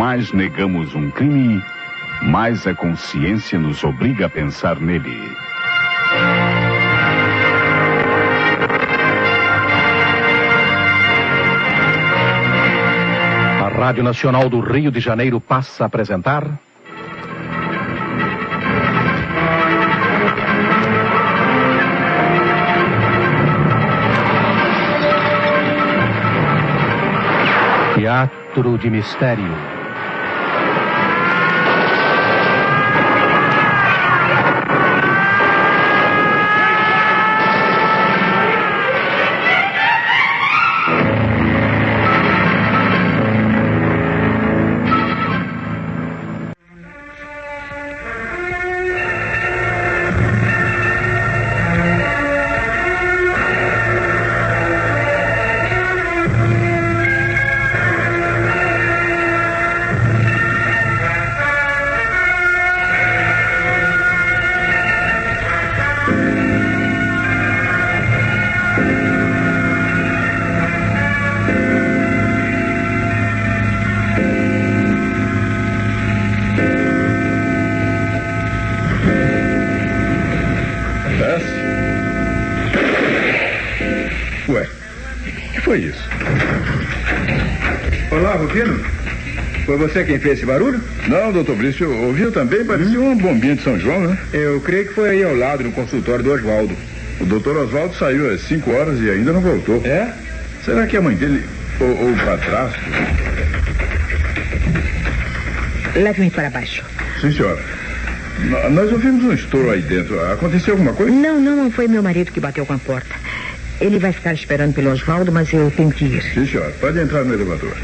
mais negamos um crime, mais a consciência nos obriga a pensar nele. A Rádio Nacional do Rio de Janeiro passa a apresentar... Teatro de Mistério. Ué, o que foi isso? Olá, Rufino. Foi você quem fez esse barulho? Não, doutor Brício, ouviu também? Parecia uma bombinha de São João, né? Eu creio que foi aí ao lado, no consultório do Oswaldo. O doutor Oswaldo saiu às 5 horas e ainda não voltou. É? Será que a mãe dele, ou o padrasto? Leve-me para baixo. Sim, senhora. Nós ouvimos um estouro aí dentro. Aconteceu alguma coisa? Não foi meu marido que bateu com a porta. Ele vai ficar esperando pelo Oswaldo, mas eu tenho que ir. Sim, senhora. Pode entrar no elevador.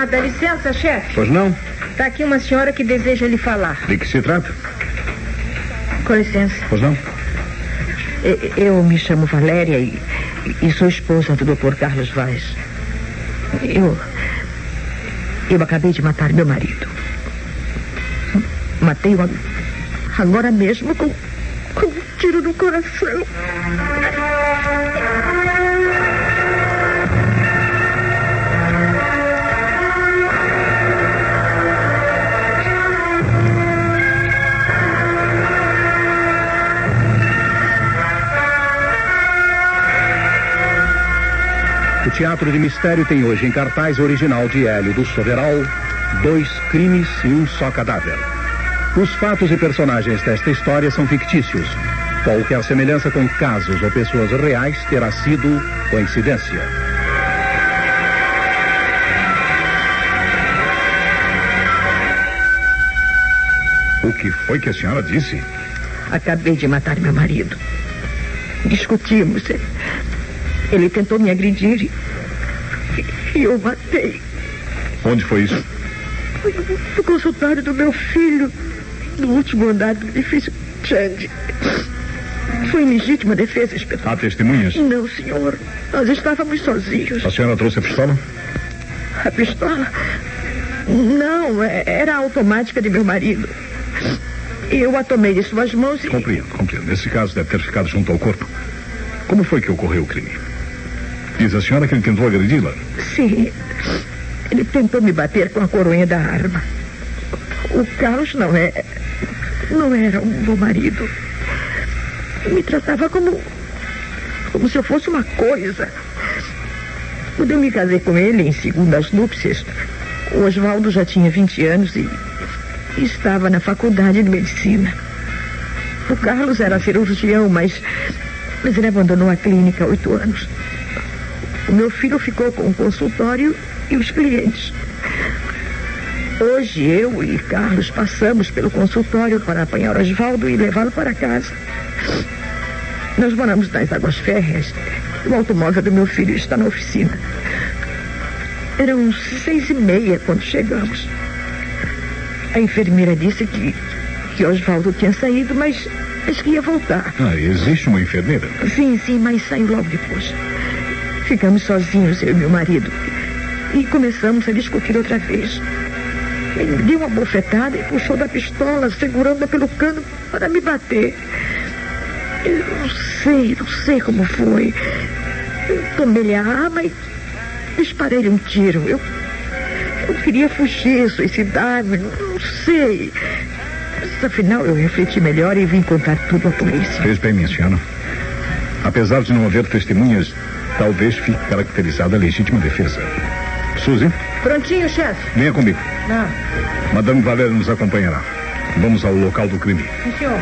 Dá licença, chefe. Pois não? Está aqui uma senhora que deseja lhe falar. De que se trata? Com licença. Pois não? Eu me chamo Valéria e sou esposa do Dr. Carlos Vaz. Eu acabei de matar meu marido. Matei-o agora mesmo com um tiro no coração. O Teatro de Mistério tem hoje em cartaz original de Hélio do Soveral, 2 crimes e um só cadáver. Os fatos e personagens desta história são fictícios. Qualquer semelhança com casos ou pessoas reais terá sido coincidência. O que foi que a senhora disse? Acabei de matar meu marido. Discutimos. Ele tentou me agredir e eu matei. Onde foi isso? Foi no consultório do meu filho, no último andar do edifício Chandy. Foi em legítima defesa, inspetor. Há testemunhas? Não, senhor. Nós estávamos sozinhos. A senhora trouxe a pistola? A pistola? Não, era a automática de meu marido. Eu a tomei de suas mãos e... Compreendo. Nesse caso deve ter ficado junto ao corpo. Como foi que ocorreu o crime? Diz a senhora que ele tentou agredi-la? Sim. Ele tentou me bater com a coronha da arma. O Carlos não era um bom marido. Me tratava como se eu fosse uma coisa. Quando eu me casei com ele em segundas núpcias, o Oswaldo já tinha 20 anos e estava na faculdade de medicina. O Carlos era cirurgião, mas ele abandonou a clínica há 8 anos. O meu filho ficou com o consultório e os clientes. Hoje eu e Carlos passamos pelo consultório para apanhar Oswaldo e levá-lo para casa. Nós moramos nas Águas Férreas. O automóvel do meu filho está na oficina. Eram 6:30 quando chegamos. A enfermeira disse que Oswaldo tinha saído, mas que ia voltar. Existe uma enfermeira? Sim, mas saiu logo depois. Ficamos sozinhos, eu e meu marido, e começamos a discutir outra vez. Ele me deu uma bofetada e puxou da pistola, segurando-a pelo cano para me bater. Eu não sei como foi. Eu tomei-lhe a arma e disparei-lhe um tiro. Eu queria fugir, suicidar-me, não sei. Mas, afinal, eu refleti melhor e vim contar tudo à polícia. Fez bem, minha senhora. Apesar de não haver testemunhas, talvez fique caracterizada a legítima defesa. Suzy? Prontinho, chefe. Venha comigo. Não. Madame Valéria nos acompanhará. Vamos ao local do crime. Sim, senhor.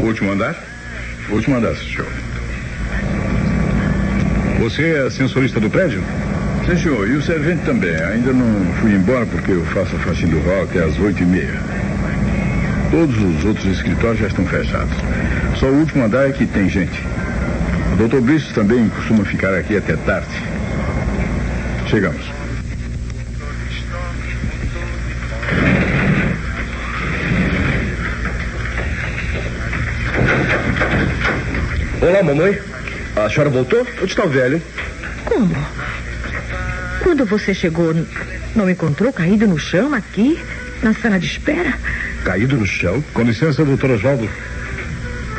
Último andar? Último andar, senhor. Você é ascensorista do prédio? Sim, senhor. E o servente também. Ainda não fui embora porque eu faço a faxina do hall até às 8h30. Todos os outros escritórios já estão fechados. Só o último andar é que tem gente. O Dr. Brice também costuma ficar aqui até tarde. Chegamos. Olá, mamãe. A senhora voltou? Onde está o velho? Como? Quando você chegou, não encontrou caído no chão aqui, na sala de espera? Caído no chão? Com licença, doutor Oswaldo.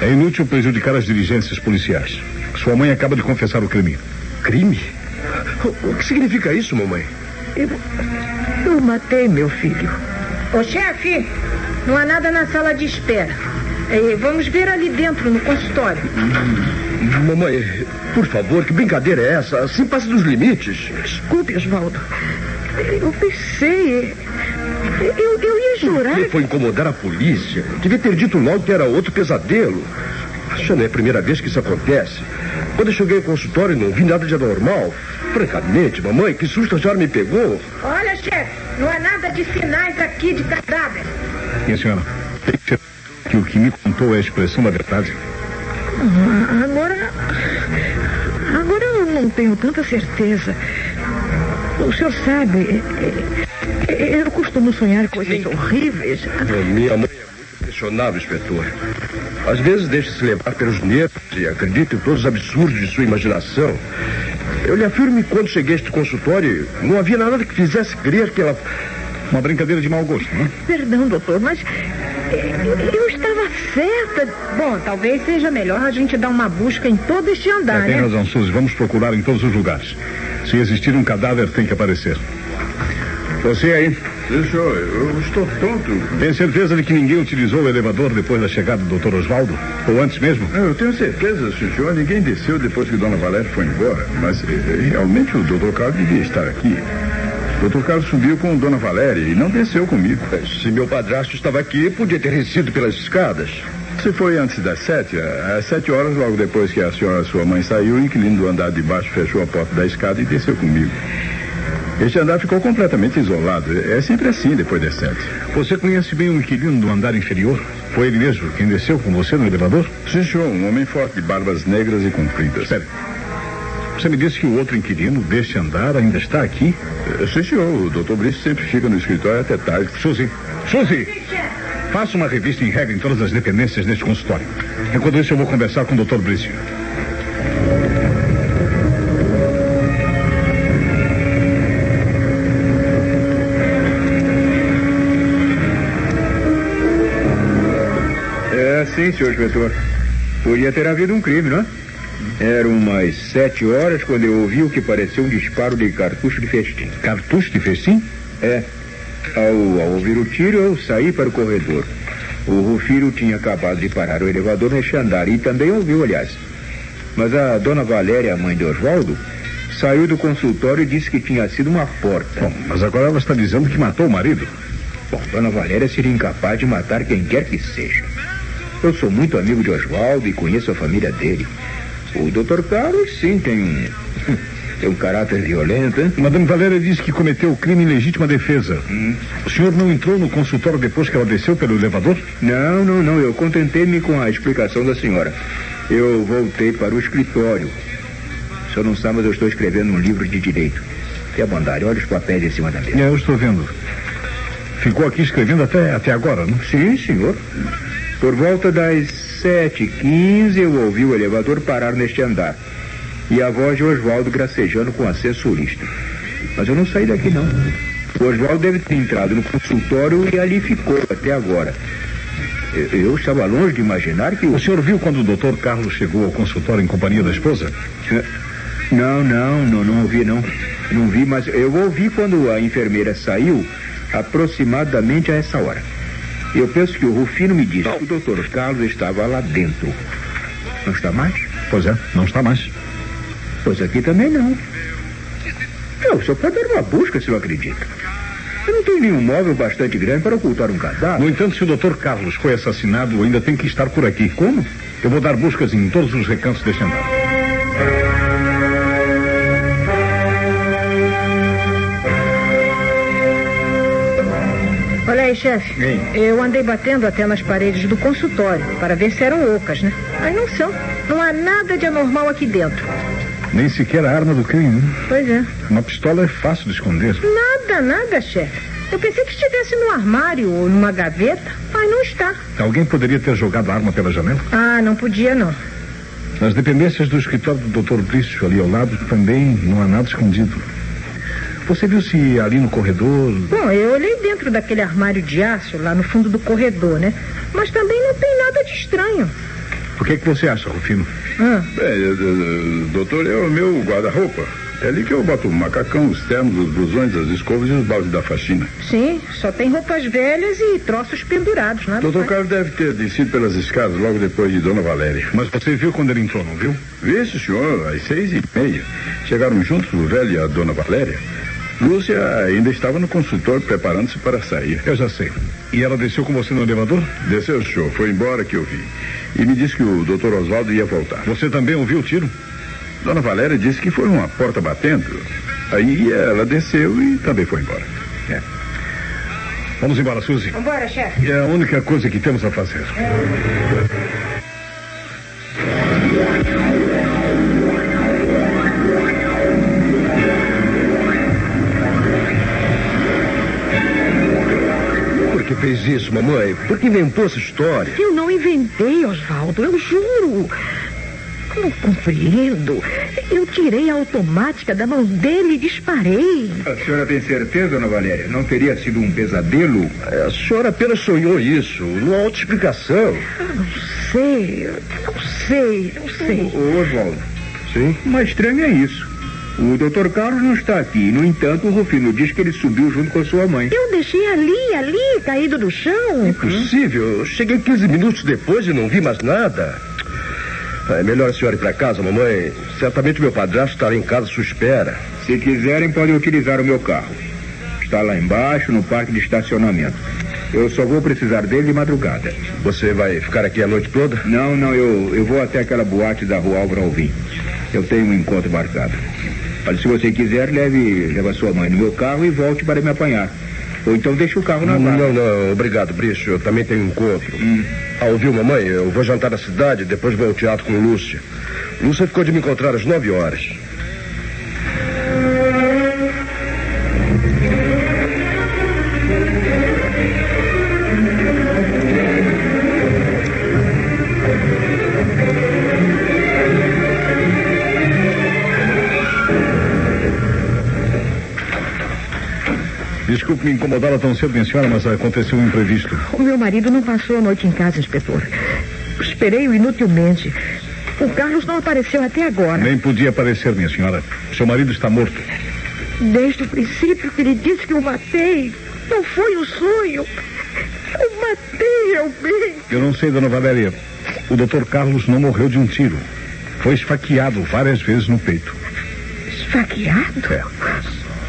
É inútil prejudicar as diligências policiais. Sua mãe acaba de confessar o crime. Crime? O que significa isso, mamãe? Eu matei meu filho. Ô, chefe, não há nada na sala de espera. Vamos ver ali dentro, no consultório. Mamãe, por favor, que brincadeira é essa? Assim passa dos limites. Desculpe, Oswaldo. Eu pensei... Eu ia jurar... Ele foi incomodar a polícia. Devia ter dito logo que era outro pesadelo. Já não é a primeira vez que isso acontece. Quando eu cheguei ao consultório, não vi nada de anormal. Francamente, mamãe, que susto a senhora me pegou. Olha, chefe, não há nada de sinais aqui de cadáver. Minha senhora, tem que ser que o que me contou é a expressão da verdade. Agora eu não tenho tanta certeza. O senhor sabe, eu costumo sonhar coisas horríveis. Minha mãe é muito impressionável, inspetor. Às vezes deixa-se levar pelos nervos e acredita em todos os absurdos de sua imaginação. Eu lhe afirmo que quando cheguei a este consultório, não havia nada que fizesse crer que ela... Uma brincadeira de mau gosto, não é? Perdão, doutor, mas eu estava certa. Bom, talvez seja melhor a gente dar uma busca em todo este andar, né? Tem razão, Suzy. Vamos procurar em todos os lugares. Se existir um cadáver, tem que aparecer. Você aí? Sim, senhor. Eu estou tonto. Tem certeza de que ninguém utilizou o elevador depois da chegada do Dr. Oswaldo? Ou antes mesmo? Eu tenho certeza, senhor. Ninguém desceu depois que Dona Valéria foi embora. Mas realmente o Dr. Carlos devia estar aqui. O Dr. Carlos subiu com Dona Valéria e não desceu comigo. Se meu padrasto estava aqui, podia ter descido pelas escadas. Se foi antes das 7, às 7 horas, logo depois que a senhora, sua mãe, saiu, o inquilino do andar de baixo fechou a porta da escada e desceu comigo. Este andar ficou completamente isolado. É sempre assim depois das 7. Você conhece bem o inquilino do andar inferior? Foi ele mesmo quem desceu com você no elevador? Sim, senhor. Um homem forte, de barbas negras e compridas. Sério? Você me disse que o outro inquilino deste andar ainda está aqui? Sim, senhor. O Dr. Brice sempre fica no escritório até tarde. Suzy! Faça uma revista em regra em todas as dependências deste consultório. Enquanto isso, eu vou conversar com o Dr. Brice. Sim, senhor inspetor. Podia ter havido um crime, não é? Eram umas 7 horas quando eu ouvi o que pareceu um disparo de cartucho de festim. Cartucho de festim? É. Ao ouvir o tiro, eu saí para o corredor. O Rufiro tinha acabado de parar o elevador neste andar e também ouviu, aliás. Mas a Dona Valéria, a mãe de Oswaldo, saiu do consultório e disse que tinha sido uma porta. Bom, mas agora ela está dizendo que matou o marido. Bom, Dona Valéria seria incapaz de matar quem quer que seja. Eu sou muito amigo de Oswaldo e conheço a família dele. O Dr. Carlos, sim, tem um caráter violento, hein? Madame Valéria disse que cometeu o crime em legítima defesa. O senhor não entrou no consultório depois que ela desceu pelo elevador? Não. Eu contentei-me com a explicação da senhora. Eu voltei para o escritório. O senhor não sabe, mas eu estou escrevendo um livro de direito. Tenha bondade, olha os papéis em cima da mesa. Eu estou vendo. ficou aqui escrevendo até agora, não? Sim, senhor. Por volta das 7h15 eu ouvi o elevador parar neste andar. E a voz de Oswaldo gracejando com acento sulista. Mas eu não saí daqui, não. O Oswaldo deve ter entrado no consultório e ali ficou até agora. Eu estava longe de imaginar que... O senhor viu quando o Dr. Carlos chegou ao consultório em companhia da esposa? Não ouvi, não. Não vi, mas eu ouvi quando a enfermeira saiu, aproximadamente a essa hora. Eu penso que o Rufino me disse que o Dr. Carlos estava lá dentro. Não está mais? Pois é, não está mais. Pois aqui também não. O senhor pode dar uma busca, se não acredita. Eu não tenho nenhum móvel bastante grande para ocultar um cadáver. No entanto, se o Dr. Carlos foi assassinado, ainda tem que estar por aqui. Como? Eu vou dar buscas em todos os recantos deste andar. Olha aí, chefe. Eu andei batendo até nas paredes do consultório para ver se eram ocas, né? Mas não são. Não há nada de anormal aqui dentro. Nem sequer a arma do crime, né? Pois é. Uma pistola é fácil de esconder. Nada, chefe. Eu pensei que estivesse no armário ou numa gaveta, mas não está. Alguém poderia ter jogado a arma pela janela? Ah, não podia, não. Nas dependências do escritório do Dr. Brício, ali ao lado, também não há nada escondido. Você viu se ali no corredor... Bom, eu olhei dentro daquele armário de aço, lá no fundo do corredor, né? Mas também não tem nada de estranho. O que você acha, Rufino? Doutor, é o meu guarda-roupa. É ali que eu boto o macacão, os ternos, os blusões, as escovas e os baldes da faxina. Sim, só tem roupas velhas e troços pendurados, nada. Doutor Carlos deve ter descido pelas escadas logo depois de Dona Valéria. Mas você viu quando ele entrou, não viu? Vi, senhor, às 6h30. Chegaram juntos o velho e a Dona Valéria. Lúcia ainda estava no consultório preparando-se para sair. Eu já sei. E ela desceu com você no elevador? Desceu, senhor. Foi embora que eu vi. E me disse que o Dr. Oswaldo ia voltar. Você também ouviu o tiro? Dona Valéria disse que foi uma porta batendo. Aí ela desceu e também foi embora. Vamos embora, Suzy. Vambora, chefe. É a única coisa que temos a fazer. Por que fez isso, mamãe? Por que inventou essa história? Eu não inventei, Oswaldo, eu juro. Não compreendo. Eu tirei a automática da mão dele e disparei. A senhora tem certeza, Dona Valéria? Não teria sido um pesadelo? A senhora apenas sonhou isso. Não há outra explicação. Não sei. Ô, Oswaldo. Sim? O mais estranho é isso. O Dr. Carlos não está aqui. No entanto, o Rufino diz que ele subiu junto com a sua mãe. Eu deixei ali, caído no chão. Impossível. Eu cheguei 15 minutos depois e não vi mais nada. É melhor a senhora ir para casa, mamãe. Certamente meu padrasto estará em casa à sua espera. Se quiserem, podem utilizar o meu carro. Está lá embaixo, no parque de estacionamento. Eu só vou precisar dele de madrugada. Você vai ficar aqui a noite toda? Não, eu vou até aquela boate da rua Álvaro Alvim. Eu tenho um encontro marcado. Mas se você quiser, leve a sua mãe no meu carro e volte para me apanhar. Ou então deixe o carro na vaga. Não, obrigado, Brício. Eu também tenho um encontro. Ouviu, mamãe? Eu vou jantar na cidade, depois vou ao teatro com Lúcia. Lúcia ficou de me encontrar às 9 horas. Desculpe me incomodá-la tão cedo, minha senhora, mas aconteceu um imprevisto. O meu marido não passou a noite em casa, inspetor. Esperei-o inutilmente. O Carlos não apareceu até agora. Nem podia aparecer, minha senhora. Seu marido está morto. Desde o princípio que ele disse que o matei. Não foi um sonho. Eu matei realmente. Eu não sei, Dona Valéria. O Dr. Carlos não morreu de um tiro. Foi esfaqueado várias vezes no peito. Esfaqueado? É.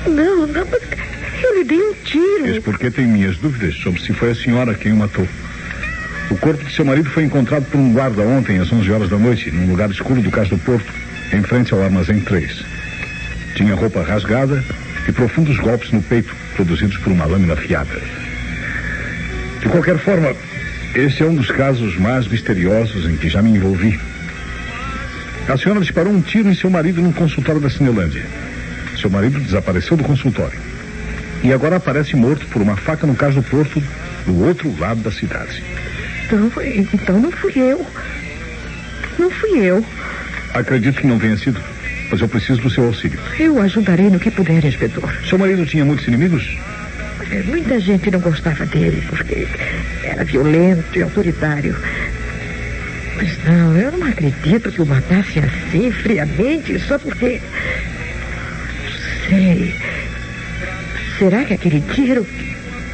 Não, mas eu lhe dei um tiro. Isso porque tem minhas dúvidas sobre se foi a senhora quem o matou. O corpo de seu marido foi encontrado por um guarda ontem às 11 horas da noite, num lugar escuro do Cais do Porto, em frente ao Armazém 3. Tinha roupa rasgada e profundos golpes no peito, produzidos por uma lâmina afiada. De qualquer forma, esse é um dos casos mais misteriosos em que já me envolvi. A senhora disparou um tiro em seu marido no consultório da Cinelândia. Seu marido desapareceu do consultório. E agora aparece morto por uma faca no cais do porto, do outro lado da cidade. Então não fui eu. Não fui eu. Acredito que não tenha sido, mas eu preciso do seu auxílio. Eu ajudarei no que puder, inspetor. Seu marido tinha muitos inimigos? Muita gente não gostava dele, porque era violento e autoritário. Mas não, eu não acredito que o matasse assim, friamente, só porque... Sei. Será que aquele tiro...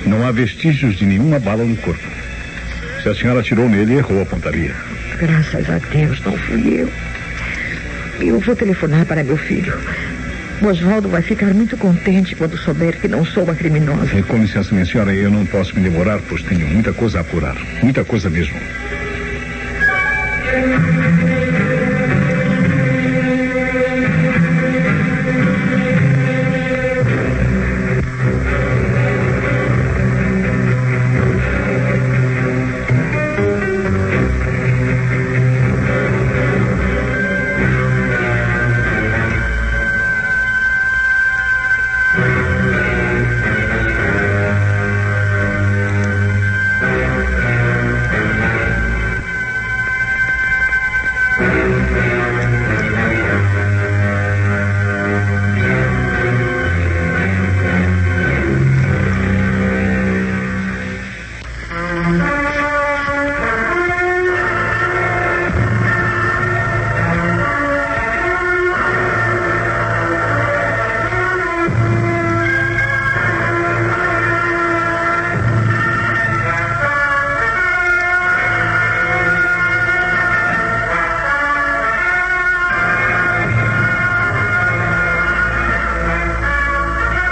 Não há vestígios de nenhuma bala no corpo. Se a senhora atirou nele, errou a pontaria. Graças a Deus, não fui eu. Eu vou telefonar para meu filho. O Oswaldo vai ficar muito contente quando souber que não sou uma criminosa. Com licença, minha senhora, eu não posso me demorar, pois tenho muita coisa a apurar. Muita coisa mesmo.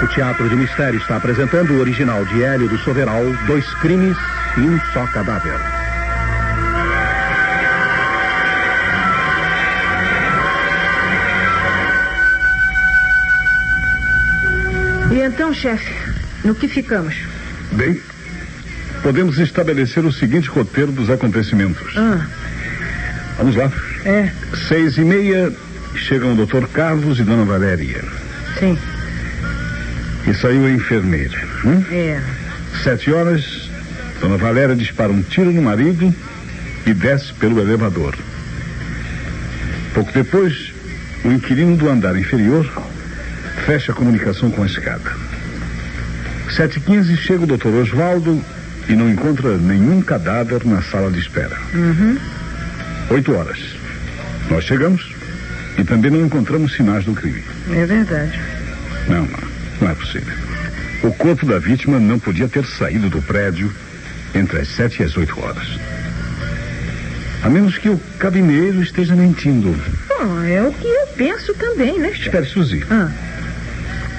O Teatro de Mistério está apresentando o original de Hélio do Soveral, 2 crimes e um só cadáver. E então, chefe, no que ficamos? Bem, podemos estabelecer o seguinte roteiro dos acontecimentos. Vamos lá. 6:30, chegam o Dr. Carlos e Dona Valéria. Sim. E saiu a enfermeira. 7 horas, Dona Valéria dispara um tiro no marido e desce pelo elevador. Pouco depois, o inquilino do andar inferior fecha a comunicação com a escada. 7:15, chega o Dr. Oswaldo e não encontra nenhum cadáver na sala de espera. 8 horas. Nós chegamos e também não encontramos sinais do crime. É verdade. Não é possível. O corpo da vítima não podia ter saído do prédio entre as 7 e as 8 horas. A menos que o cabineiro esteja mentindo. É o que eu penso também, né, chefe? Espere, Suzy.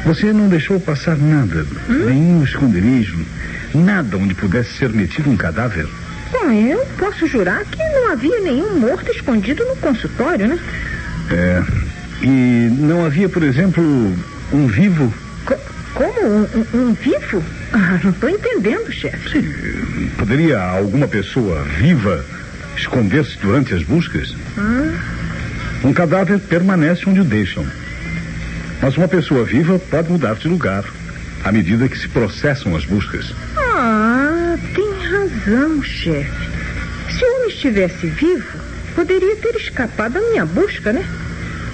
Você não deixou passar nada, nenhum esconderijo, nada onde pudesse ser metido um cadáver? Eu posso jurar que não havia nenhum morto escondido no consultório, né? E não havia, por exemplo, um vivo? Como? Um vivo? Não estou entendendo, chefe. Sim. Poderia alguma pessoa viva esconder-se durante as buscas? Um cadáver permanece onde o deixam. Mas uma pessoa viva pode mudar de lugar à medida que se processam as buscas. Tem razão, chefe. Se o homem estivesse vivo, poderia ter escapado da minha busca, né?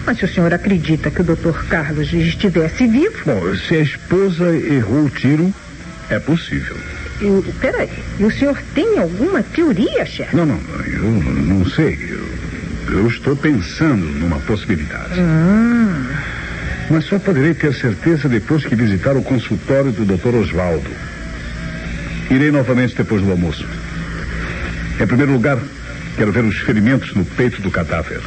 Mas se o senhor acredita que o Dr. Carlos estivesse vivo... Bom, se a esposa errou o tiro, é possível. Peraí, e o senhor tem alguma teoria, chefe? Não, eu não sei. Eu estou pensando numa possibilidade. Mas só poderei ter certeza depois que visitar o consultório do Dr. Oswaldo. Irei novamente depois do almoço. Em primeiro lugar, quero ver os ferimentos no peito do cadáver.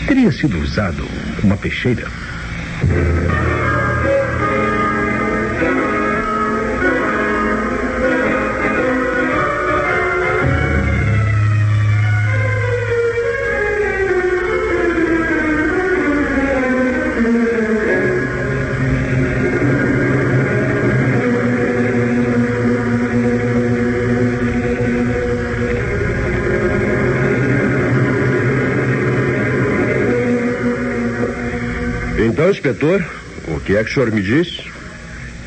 Teria sido usado uma peixeira? Então, inspetor, o que é que o senhor me diz?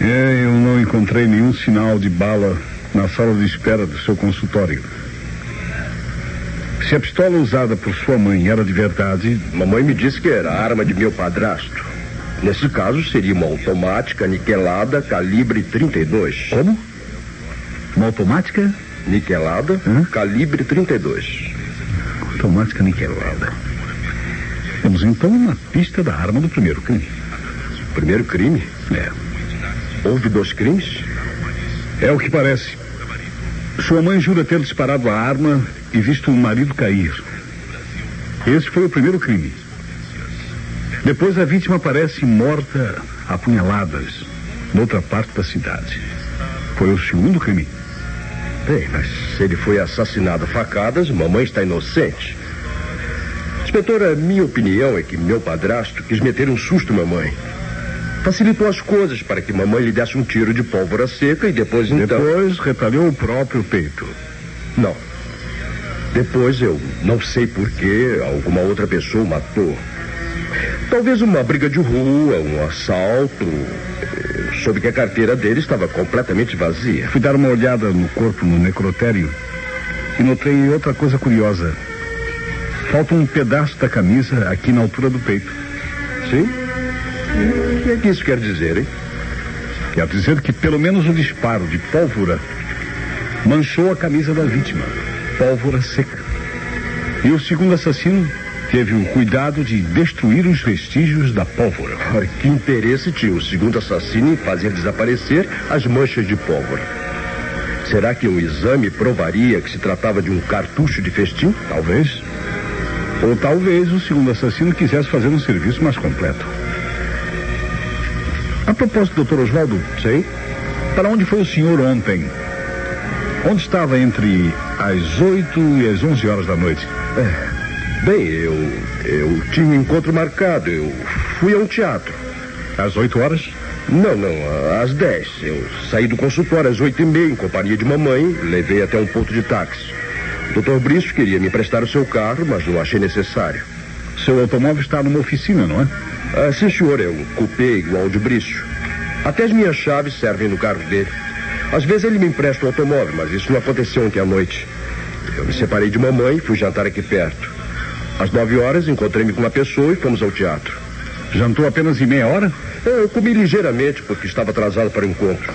Eu não encontrei nenhum sinal de bala na sala de espera do seu consultório. Se a pistola usada por sua mãe era de verdade... Mamãe me disse que era a arma de meu padrasto. Nesse caso, seria uma automática niquelada calibre 32. Como? Uma automática? Niquelada, calibre 32. Automática niquelada. Temos então uma pista da arma do primeiro crime. Primeiro crime? É. Houve 2 crimes? É o que parece. Sua mãe jura ter disparado a arma e visto o marido cair. Esse foi o primeiro crime. Depois a vítima aparece morta a apunhaladas noutra parte da cidade. Foi o segundo crime. Bem, mas se ele foi assassinado a facadas, mamãe está inocente. Inspetora, minha opinião é que meu padrasto quis meter um susto à mamãe. Facilitou as coisas para que mamãe lhe desse um tiro de pólvora seca e depois Depois retalhou o próprio peito. Não. Depois eu não sei por que alguma outra pessoa o matou. Talvez uma briga de rua, um assalto. Eu soube que a carteira dele estava completamente vazia. Fui dar uma olhada no corpo no necrotério e notei outra coisa curiosa. Falta um pedaço da camisa aqui na altura do peito. Sim? O que é que isso quer dizer, hein? Quer dizer que pelo menos o disparo de pólvora manchou a camisa da vítima. Pólvora seca. E o segundo assassino teve o cuidado de destruir os vestígios da pólvora. Que interesse tinha o segundo assassino em fazer desaparecer as manchas de pólvora? Será que um exame provaria que se tratava de um cartucho de festim? Talvez. Ou talvez o segundo assassino quisesse fazer um serviço mais completo. A propósito, Dr. Oswaldo. Sim? Para onde foi o senhor ontem? Onde estava entre as 8 e as 11 horas da noite? Bem, eu tinha um encontro marcado. Eu fui a um teatro. Às 8 horas? Não, às 10. Eu saí do consultório às 8h30 em companhia de mamãe. Levei até um ponto de táxi. O Dr. Bristo queria me emprestar o seu carro, mas não achei necessário. Seu automóvel está numa oficina, não é? Sim, senhor, é um cupê igual ao de Bristo. Até as minhas chaves servem no carro dele. Às vezes ele me empresta o automóvel, mas isso não aconteceu ontem à noite. Eu me separei de mamãe e fui jantar aqui perto. Às 9 horas encontrei-me com uma pessoa e fomos ao teatro. Jantou apenas em meia hora? Eu comi ligeiramente porque estava atrasado para o encontro.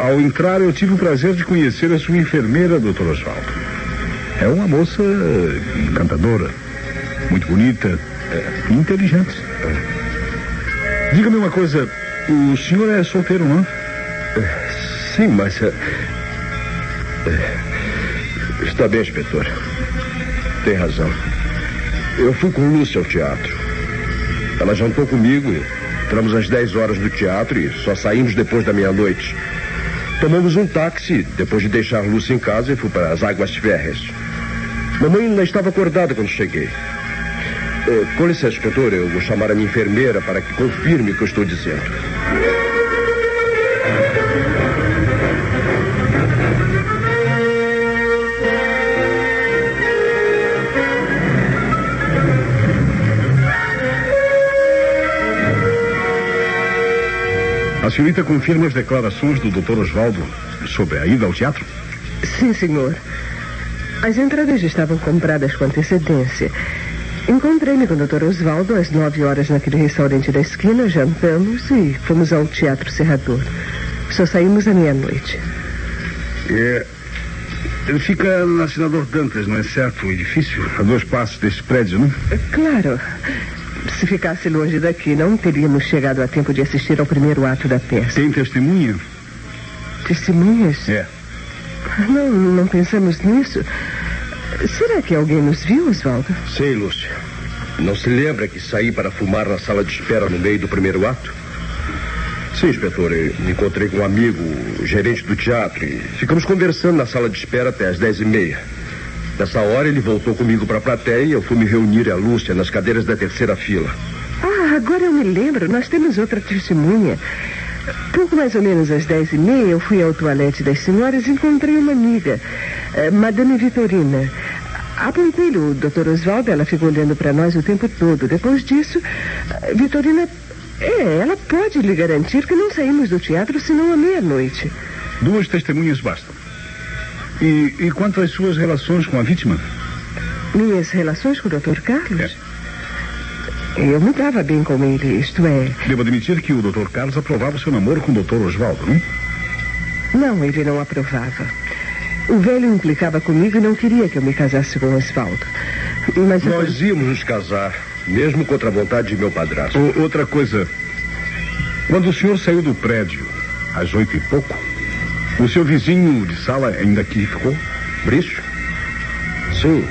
Ao entrar eu tive o prazer de conhecer a sua enfermeira, Dr. Oswaldo. É uma moça encantadora, muito bonita e inteligente. Diga-me uma coisa, o senhor é solteiro, não? Sim, mas... Está bem, inspetor. Tem razão. Eu fui com Lúcia ao teatro. Ela jantou comigo e entramos às 10 horas do teatro e só saímos depois da meia-noite. Tomamos um táxi depois de deixar Lúcia em casa e fui para as Águas Férreas. Mamãe ainda estava acordada quando cheguei. Com licença, inspetor, eu vou chamar a minha enfermeira para que confirme o que eu estou dizendo. A senhorita confirma as declarações do Dr. Oswaldo sobre a ida ao teatro? Sim, senhor. As entradas já estavam compradas com antecedência. Encontrei-me com o Dr. Oswaldo às 9 horas naquele restaurante da esquina, jantamos e fomos ao Teatro Serrador. Só saímos à meia-noite. Ele fica na Senador Dantas, não é certo? O edifício, a 2 passos desse prédio, não? Claro. Se ficasse longe daqui, não teríamos chegado a tempo de assistir ao primeiro ato da peça. Tem testemunha? Testemunhas? Não pensamos nisso. Será que alguém nos viu, Oswaldo? Sei, Lúcia. Não se lembra que saí para fumar na sala de espera no meio do primeiro ato? Sim, inspetor. Eu me encontrei com um amigo, o gerente do teatro, e ficamos conversando na sala de espera até às 10h30. Nessa hora, ele voltou comigo para a plateia e eu fui me reunir a Lúcia nas cadeiras da terceira fila. Agora eu me lembro. Nós temos outra testemunha. Pouco mais ou menos às 10h30, eu fui ao toalete das senhoras e encontrei uma amiga, Madame Vitorina. Apontei-lhe o Dr. Oswaldo, ela ficou olhando para nós o tempo todo. Depois disso, Vitorina Ela pode lhe garantir que não saímos do teatro senão à meia-noite. 2 testemunhas bastam. E quanto às suas relações com a vítima? Minhas relações com o Dr. Carlos? Eu me dava bem com ele, isto é... Devo admitir que o Dr. Carlos aprovava o seu namoro com o Dr. Osvaldo, não? Não, ele não aprovava. O velho implicava comigo e não queria que eu me casasse com Osvaldo. Mas nós íamos nos casar, mesmo contra a vontade de meu padrasto. Outra coisa. Quando o senhor saiu do prédio, às 8 e pouco, o seu vizinho de sala ainda aqui ficou? Brício? Sim.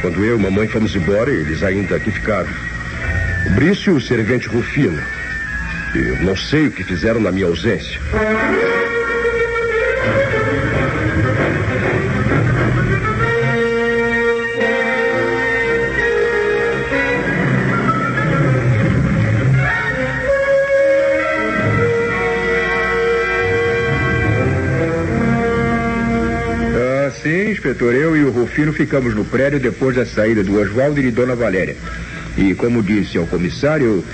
Quando eu e mamãe fomos embora, eles ainda aqui ficaram. O Brício e o servente Rufino. Eu não sei o que fizeram na minha ausência. Sim, inspetor, eu e o Rufino ficamos no prédio depois da saída do Osvaldo e de Dona Valéria. E como disse ao comissário,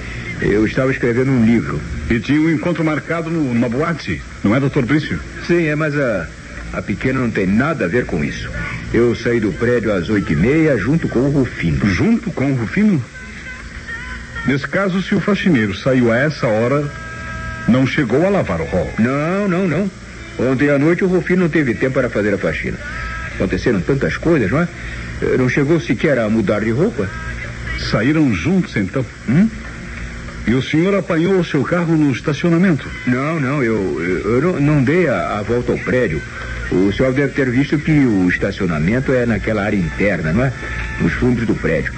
eu estava escrevendo um livro. E tinha um encontro marcado numa boate, não é, Dr. Brício? Sim, mas a pequena não tem nada a ver com isso. Eu saí do prédio às 8h30 junto com o Rufino. Junto com o Rufino? Nesse caso, se o faxineiro saiu a essa hora, não chegou a lavar o rol. Não. Ontem à noite o Rufino não teve tempo para fazer a faxina. Aconteceram tantas coisas, não é? Não chegou sequer a mudar de roupa. Saíram juntos, então? E o senhor apanhou o seu carro no estacionamento? Não, eu não dei a volta ao prédio. O senhor deve ter visto que o estacionamento é naquela área interna, não é? Nos fundos do prédio.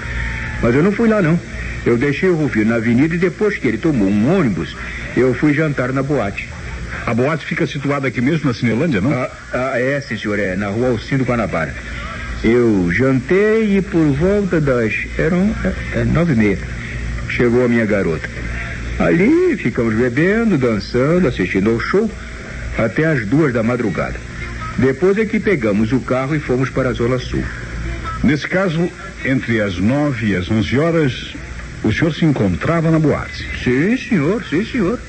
Mas eu não fui lá, não. Eu deixei o Rufino na avenida e depois que ele tomou um ônibus, eu fui jantar na boate. A boate fica situada aqui mesmo na Cinelândia, não? É, sim, senhor, na rua Alcindo Guanabara. Eu jantei e por volta das... eram 9h30. Chegou a minha garota. Ali ficamos bebendo, dançando, assistindo ao show, até as 2 da madrugada. Depois é que pegamos o carro e fomos para a Zona Sul. Nesse caso, entre as 9 e as 11 horas, o senhor se encontrava na boate? Sim, senhor.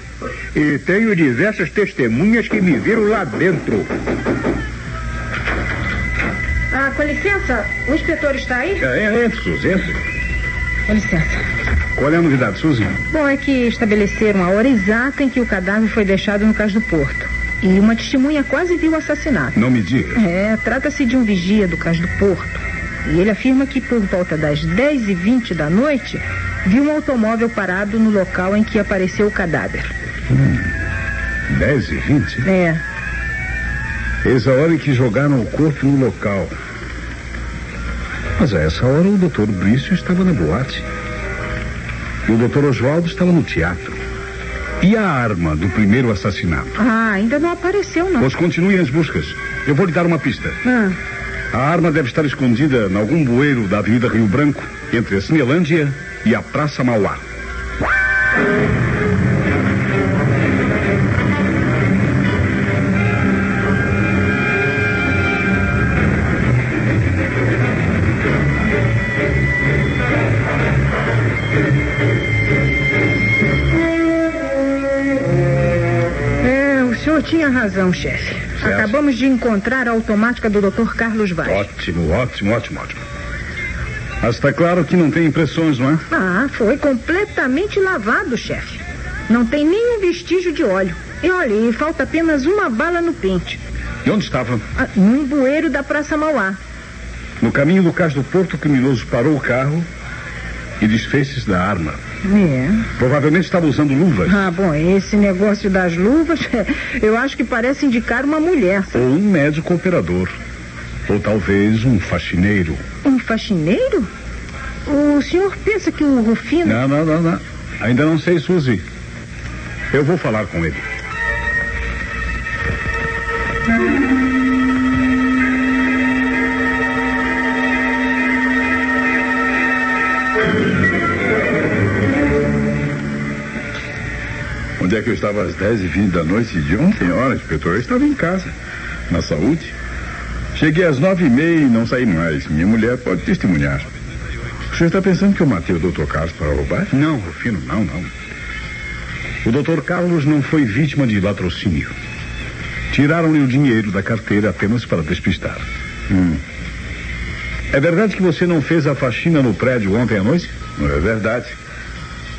E tenho diversas testemunhas que me viram lá dentro. Com licença, o inspetor está aí? Entre, Suzy, entre. Com licença. Qual é a novidade, Suzy? Bom, é que estabeleceram a hora exata em que o cadáver foi deixado no Cais do Porto. E uma testemunha quase viu o assassinato. Não me diga. Trata-se de um vigia do Cais do Porto. E ele afirma que por volta das 10h20 da noite, viu um automóvel parado no local em que apareceu o cadáver. 10h20? Eis a hora em que jogaram o corpo no local. Mas a essa hora o Dr. Brício estava na boate. E o Dr. Osvaldo estava no teatro. E a arma do primeiro assassinato? Ainda não apareceu, não. Pois continuem as buscas. Eu vou lhe dar uma pista. A arma deve estar escondida em algum bueiro da Avenida Rio Branco, entre a Cinelândia e a Praça Mauá. O senhor tinha razão, chefe. Acabamos de encontrar a automática do Dr. Carlos Vaz. Ótimo. Mas está claro que não tem impressões, não é? Foi completamente lavado, chefe. Não tem nenhum vestígio de óleo. E olha, falta apenas uma bala no pente. E onde estava? Num bueiro da Praça Mauá. No caminho do Cais do Porto, o criminoso parou o carro e desfez-se da arma. Provavelmente estava usando luvas. Bom, esse negócio das luvas, eu acho que parece indicar uma mulher. Ou um médico operador. Ou talvez um faxineiro. Um faxineiro? O senhor pensa que o Rufino... Não. Ainda não sei, Suzy. Eu vou falar com ele. Onde é que eu estava às 10h20 da noite de ontem? Ora, inspetor, eu estava em casa, na saúde. Cheguei às 9h30 e não saí mais. Minha mulher pode testemunhar. O senhor está pensando que eu matei o Dr. Carlos para roubar? Não, Rufino, não. O Dr. Carlos não foi vítima de latrocínio. Tiraram-lhe o dinheiro da carteira apenas para despistar. É verdade que você não fez a faxina no prédio ontem à noite? Não é verdade.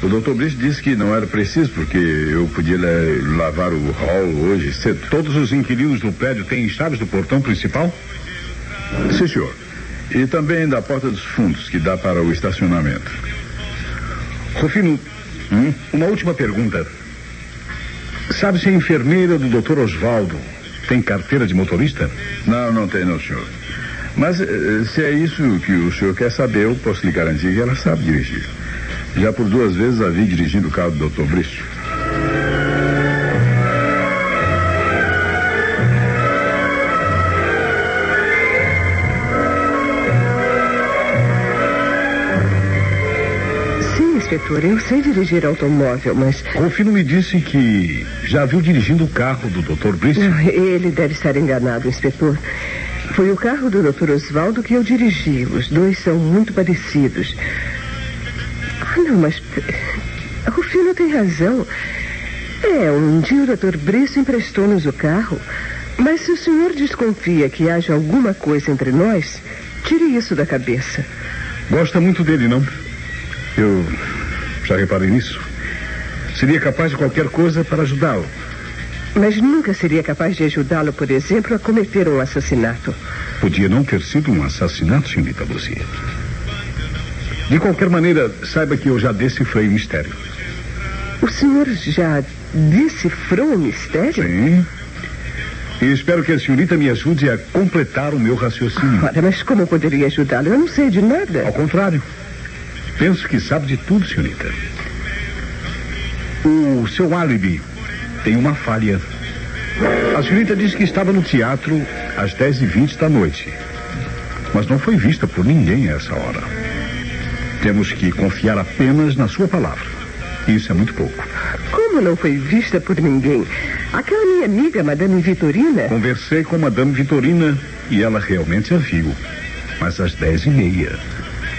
O Dr. Brice disse que não era preciso, porque eu podia lavar o hall hoje cedo. Todos os inquilinos do prédio têm chaves do portão principal? Sim, senhor. E também da porta dos fundos, que dá para o estacionamento. Rufino, uma última pergunta. Sabe se a enfermeira do Dr. Osvaldo tem carteira de motorista? Não tem não, senhor. Mas se é isso que o senhor quer saber, eu posso lhe garantir que ela sabe dirigir. Já por 2 vezes a vi dirigindo o carro do Dr. Brice. Sim, inspetor, eu sei dirigir automóvel, mas... Rufino me disse que já viu dirigindo o carro do Dr. Brice. Ele deve estar enganado, inspetor. Foi o carro do Dr. Osvaldo que eu dirigi. Os dois são muito parecidos. Não, mas... Rufino tem razão. Um dia o Dr. Brice emprestou-nos o carro. Mas se o senhor desconfia que haja alguma coisa entre nós, tire isso da cabeça. Gosta muito dele, não? Eu já reparei nisso. Seria capaz de qualquer coisa para ajudá-lo. Mas nunca seria capaz de ajudá-lo, por exemplo, a cometer um assassinato. Podia não ter sido um assassinato, senhorita Lucia. De qualquer maneira, saiba que eu já decifrei o mistério. O senhor já decifrou o mistério? Sim. E espero que a senhorita me ajude a completar o meu raciocínio. Ora, mas como eu poderia ajudá-lo? Eu não sei de nada. Ao contrário. Penso que sabe de tudo, senhorita. O seu álibi tem uma falha. A senhorita disse que estava no teatro às 10h20 da noite. Mas não foi vista por ninguém a essa hora. Temos que confiar apenas na sua palavra. Isso é muito pouco. Como não foi vista por ninguém? Aquela minha amiga, Madame Vitorina... Conversei com Madame Vitorina e ela realmente a viu. Mas às 10h30.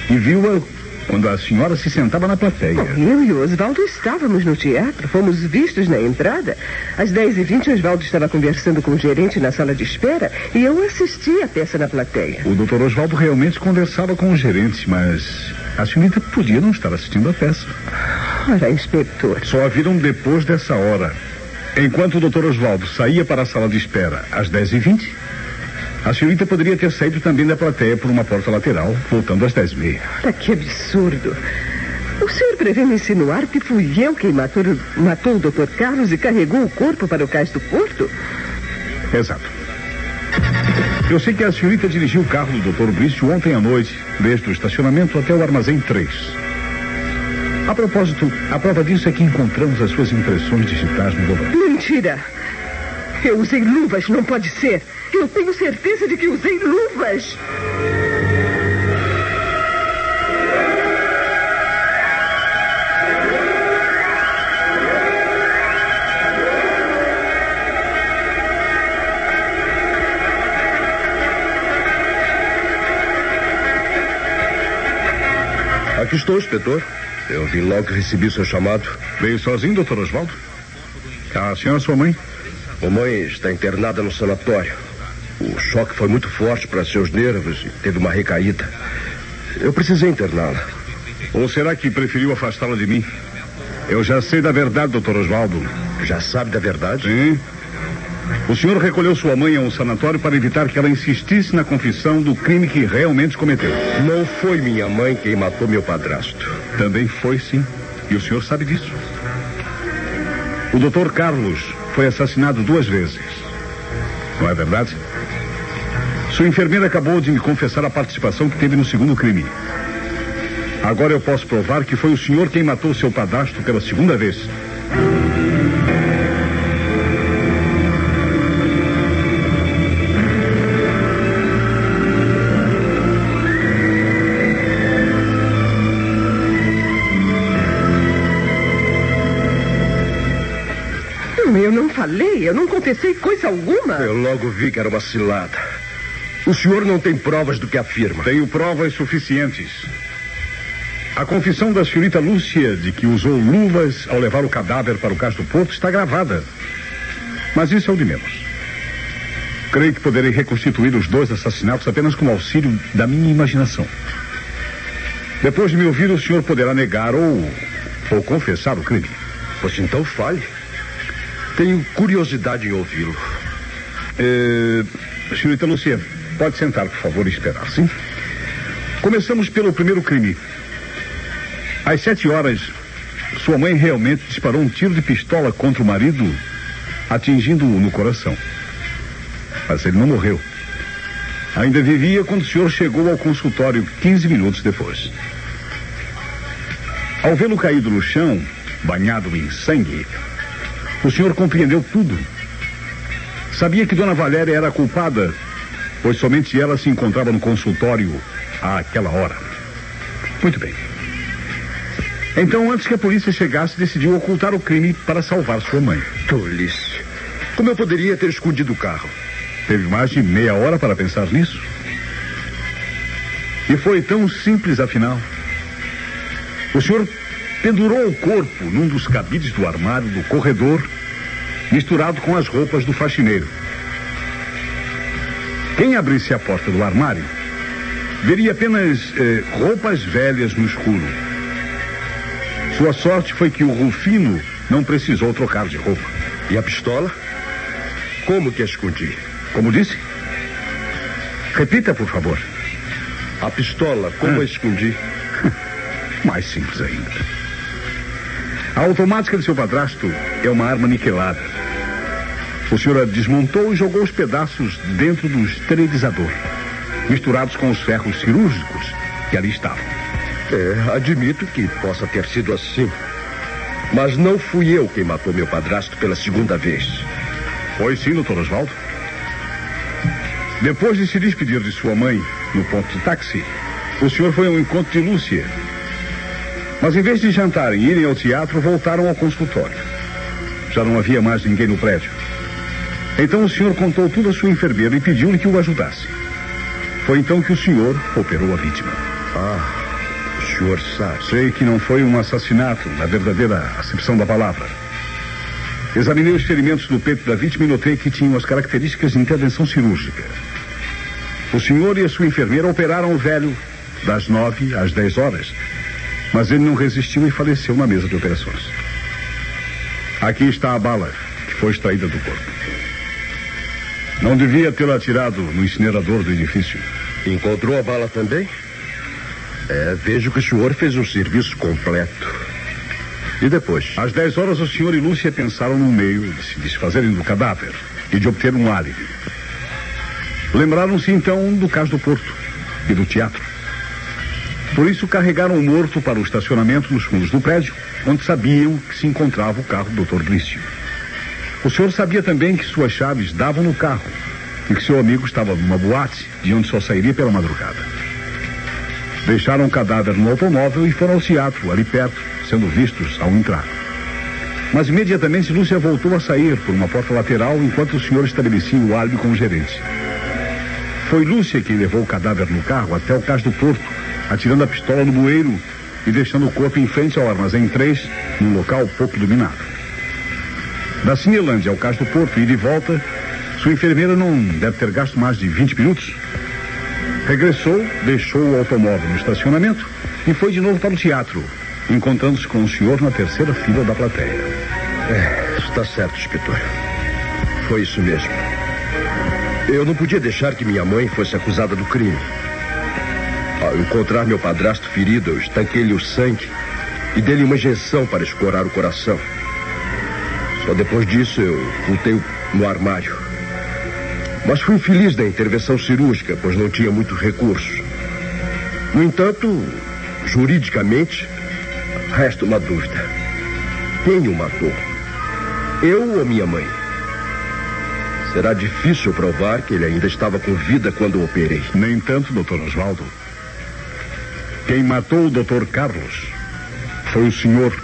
E viu-a quando a senhora se sentava na plateia. Eu e o Osvaldo estávamos no teatro. Fomos vistos na entrada. Às 10h20, Osvaldo estava conversando com o gerente na sala de espera e eu assisti a peça na plateia. O Dr. Osvaldo realmente conversava com o gerente, mas a senhorita podia não estar assistindo a peça. Ora, inspetor... Só a viram depois dessa hora. Enquanto o Dr. Osvaldo saía para a sala de espera às 10h20, a senhorita poderia ter saído também da plateia por uma porta lateral, voltando às 10h30. Que absurdo. O senhor prevê me insinuar que fui eu quem matou o Dr. Carlos e carregou o corpo para o cais do porto? Exato. Eu sei que a senhorita dirigiu o carro do Dr. Brice ontem à noite, desde o estacionamento até o armazém 3. A propósito, a prova disso é que encontramos as suas impressões digitais no volante. Mentira! Eu usei luvas, não pode ser. Eu tenho certeza de que usei luvas. Aqui estou, inspetor. Eu vim logo que recebi o seu chamado. Veio sozinho, Dr. Osvaldo? A senhora, sua mãe? Mamãe está internada no sanatório. O choque foi muito forte para seus nervos e teve uma recaída. Eu precisei interná-la. Ou será que preferiu afastá-la de mim? Eu já sei da verdade, Dr. Osvaldo. Já sabe da verdade? Sim. O senhor recolheu sua mãe a um sanatório para evitar que ela insistisse na confissão do crime que realmente cometeu. Não foi minha mãe quem matou meu padrasto. Também foi, sim. E o senhor sabe disso. O Dr. Carlos foi assassinado 2 vezes. Não é verdade? Sua enfermeira acabou de me confessar a participação que teve no segundo crime. Agora eu posso provar que foi o senhor quem matou seu padrasto pela 2ª vez. Eu não falei, eu não confessei coisa alguma. Eu logo vi que era uma cilada. O senhor não tem provas do que afirma. Tenho provas suficientes. A confissão da senhorita Lúcia de que usou luvas ao levar o cadáver para o cais do porto está gravada. Mas isso é o de menos. Creio que poderei reconstituir os 2 assassinatos apenas com o auxílio da minha imaginação. Depois de me ouvir, o senhor poderá negar ou confessar o crime. Pois então fale. Tenho curiosidade em ouvi-lo. Senhorita Lúcia, pode sentar, por favor, e esperar, sim? Começamos pelo primeiro crime. Às 7 horas, sua mãe realmente disparou um tiro de pistola contra o marido, atingindo-o no coração. Mas ele não morreu. Ainda vivia quando o senhor chegou ao consultório 15 minutos depois. Ao vê-lo caído no chão, banhado em sangue, o senhor compreendeu tudo. Sabia que Dona Valéria era a culpada, pois somente ela se encontrava no consultório àquela hora. Muito bem. Então, antes que a polícia chegasse, decidiu ocultar o crime para salvar sua mãe. Tolice. Como eu poderia ter escondido o carro? Teve mais de meia hora para pensar nisso. E foi tão simples, afinal. O senhor pendurou o corpo num dos cabides do armário do corredor, misturado com as roupas do faxineiro. Quem abrisse a porta do armário veria apenas roupas velhas no escuro. Sua sorte foi que o Rufino não precisou trocar de roupa. E a pistola? Como que a escondi? Como disse? Repita, por favor. A pistola, como a escondi? Mais simples ainda. A automática de seu padrasto é uma arma niquelada. O senhor a desmontou e jogou os pedaços dentro do esterilizador, misturados com os ferros cirúrgicos que ali estavam. Admito que possa ter sido assim. Mas não fui eu quem matou meu padrasto pela segunda vez. Foi sim, doutor Osvaldo. Depois de se despedir de sua mãe no ponto de táxi, o senhor foi ao encontro de Lúcia. Mas em vez de jantarem e irem ao teatro, voltaram ao consultório. Já não havia mais ninguém no prédio. Então o senhor contou tudo à sua enfermeira e pediu-lhe que o ajudasse. Foi então que o senhor operou a vítima. O senhor sabe. Sei que não foi um assassinato, na verdadeira acepção da palavra. Examinei os ferimentos do peito da vítima e notei que tinham as características de intervenção cirúrgica. O senhor e a sua enfermeira operaram o velho das 9 às 10 horas, mas ele não resistiu e faleceu na mesa de operações. Aqui está a bala que foi extraída do corpo. Não devia tê-la atirado no incinerador do edifício. Encontrou a bala também? Vejo que o senhor fez um serviço completo. E depois? Às 10 horas, o senhor e Lúcia pensaram num meio de se desfazerem do cadáver e de obter um álibi. Lembraram-se, então, do cais do porto e do teatro. Por isso, carregaram o morto para o estacionamento nos fundos do prédio, onde sabiam que se encontrava o carro do Dr. Glício. O senhor sabia também que suas chaves davam no carro e que seu amigo estava numa boate de onde só sairia pela madrugada. Deixaram o cadáver no automóvel e foram ao teatro, ali perto, sendo vistos ao entrar. Mas imediatamente Lúcia voltou a sair por uma porta lateral enquanto o senhor estabelecia o álibi com o gerente. Foi Lúcia quem levou o cadáver no carro até o cais do porto, atirando a pistola no bueiro e deixando o corpo em frente ao armazém 3, num local pouco iluminado. Da Cinelândia ao cais do porto e de volta, sua enfermeira não deve ter gasto mais de 20 minutos. Regressou, deixou o automóvel no estacionamento e foi de novo para o teatro, encontrando-se com o senhor na terceira fila da plateia. Está certo, inspetor. Foi isso mesmo. Eu não podia deixar que minha mãe fosse acusada do crime. Ao encontrar meu padrasto ferido, eu estanquei-lhe o sangue e dei-lhe uma injeção para escorar o coração. Só depois disso eu voltei no armário. Mas fui infeliz da intervenção cirúrgica, pois não tinha muito recurso. No entanto, juridicamente, resta uma dúvida. Quem o matou? Eu ou minha mãe? Será difícil provar que ele ainda estava com vida quando o operei. Nem tanto, doutor Osvaldo. Quem matou o doutor Carlos foi o senhor.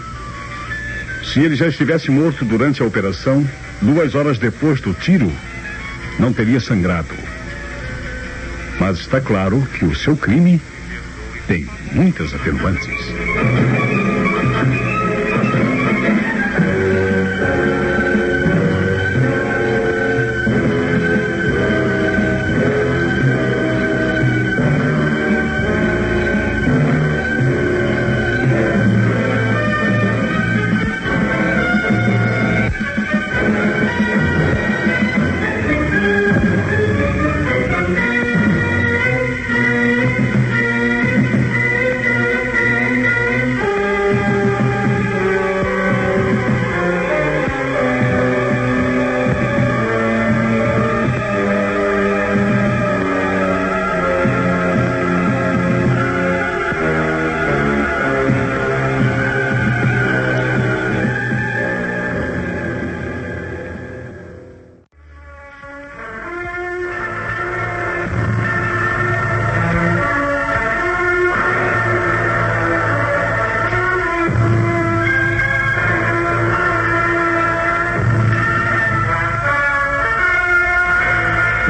Se ele já estivesse morto durante a operação, 2 horas depois do tiro, não teria sangrado. Mas está claro que o seu crime tem muitas atenuantes.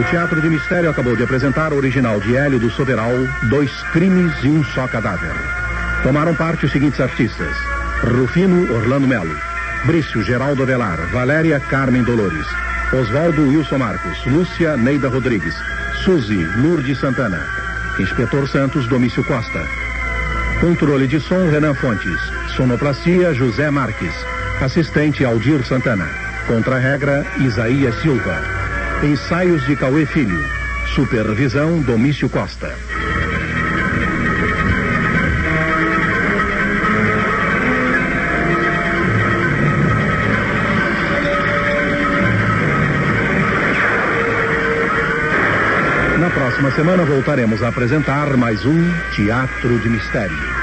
O Teatro de Mistério acabou de apresentar o original de Hélio do Soberal, 2 Crimes e um Só Cadáver. Tomaram parte os seguintes artistas: Rufino Orlando Melo, Brício Geraldo Avelar, Valéria Carmen Dolores, Oswaldo Wilson Marcos, Lúcia Neida Rodrigues, Suzy Lourdes Santana, Inspetor Santos Domício Costa, controle de som Renan Fontes, sonoplastia José Marques, assistente Aldir Santana, contra-regra Isaías Silva, ensaios de Cauê Filho, supervisão Domício Costa. Na próxima semana voltaremos a apresentar mais um Teatro de Mistério.